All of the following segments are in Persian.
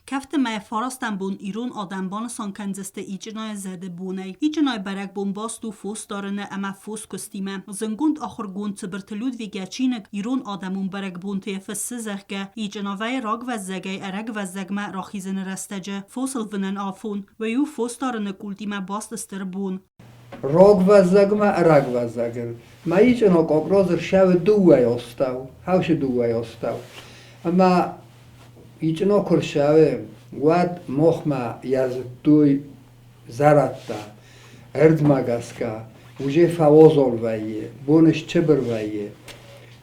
کفت مای فارستن بون ایرون آدمبان سان کەنdzысты ичъынайы зәді бонай. ичъынайы бәрәгбон басту фос дарыны әмә фос көстиме. Зынгунд ахыргун цыбыртылюд вегячинек ирон آدمون бәрәгбонтăй фăззăджăхкă ичъынавăй раг вәззәгәй әрәг вәззәгмә рахизыны рәстәджы. Фосыл вынын афон. وەیو фос дарыны култиме бастыстыр бон. Rog vazagma arag vazagel. Ma icъынок окрозыр шәвы дуай остав. Хавшы дуай остав. Ама icъынокыр шәвы уәд мохма языттуй заратта. Эрдмагаска. Уже фавозол вайе. Боныш чыбыр вайе.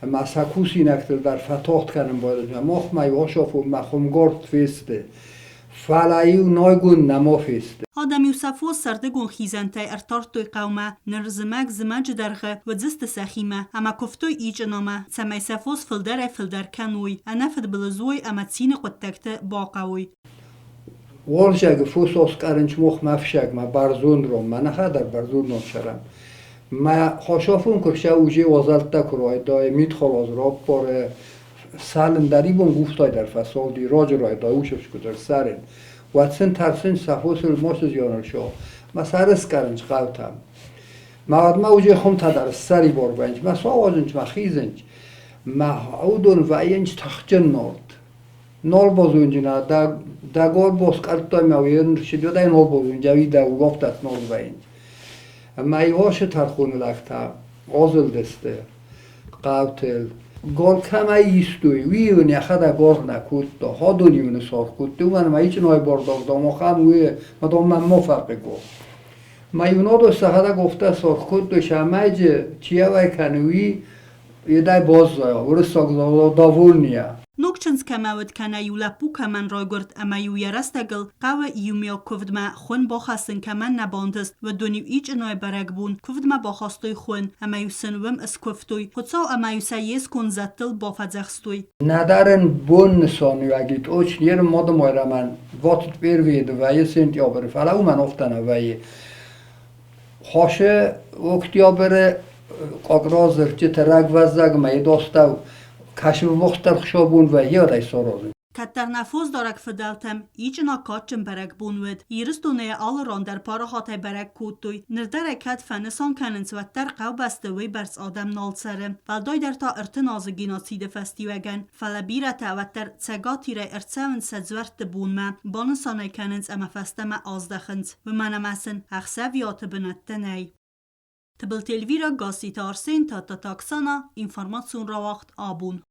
Ама сакуси нактыр дар фатохт каным бойдыма. Мохма йошофу махумгорт фесте. فعلایو نایگون نمافست. آدمیو سفوس سردگون خیزنتای ارتارتوی قومه نرزمک زمج درخه و زست سخیمه اما کفتوی ичъынамă цăмăй سفوس фылдăрăй фылдăр کەنوی انفد بلزوی اما цини قطکته باقوی. والشگ فوس اسکارنچ مخ مفشگ ما برزون رو من خدر برزون نشرم. ما خوشافون کرشه اوجی وزالت کرای دای میتخال از راب پاره سالن داری بون گفتای در فسادی راج رای دای اوشش کدر سرن واتسن ترسن سفوس الماس زیانر شو ما سرس کرنج قوتم ما ما اوجی خم تا در سری بار بنج ما سوازنج ما خیزنج ما اودون و اینج تخجن نورد نول بازونج نه دا گور باز کرتای ما وین شدیو دای نول بازونج وی دا گفتت نول و اینج ما ایواش ترخون لکتا آزل دسته قوتل گل کمه ایستوی ویونی خدا گل نکود تا ها دنیون ساخت کود تو من ичъынайы بارداغ دام خان وی مدام من موفق گو ما یونا دوست خدا گفته ساخت کود تو شماج چیه وای کنوی یه دای باز زایا ورساق داولنیه نوکچنس کماود کنه یولپو کمن رای گرد اما یو یرستگل قوه ایومیا کفدما خون باخستن کمن نباندست و دونیو ичъынайы بەرەگبون کفدما باخستوی خون اما یو سنوم اس کفتوی خودسا اما یو سیز کن زتل بافزخستوی. ندارن بون نسانیو اگیت اوچ نیر مادم آیره من واتت بیروید و یه سنتیا بره فلا او من افتنه و یه خاشه وقتیا بره قاقرازر چه ترک وزگ ما یه داستو کشف وقتر خشابون و یه رای سارازن. کتر نفوز دارک فدالتم ичъына کاتچن بەرەگبون ود یرستونه آلران در پاره خاطر بەرەگ کودتوی نردر کت فەنسان کەننц وتر قو بستوی برس آدم نال سرم فلدای در تا ارتناز گیناسید فستیوگن فلبیرت وتر چگاتی رای ارتسون سجورت بونما بانسانای کەننц اما فستم آزدخنц و منمسن اخسویات بنتنی. تبل تلویرا گاسی تارسین تا تاکسانا اینفرماسیون را وقت آبون.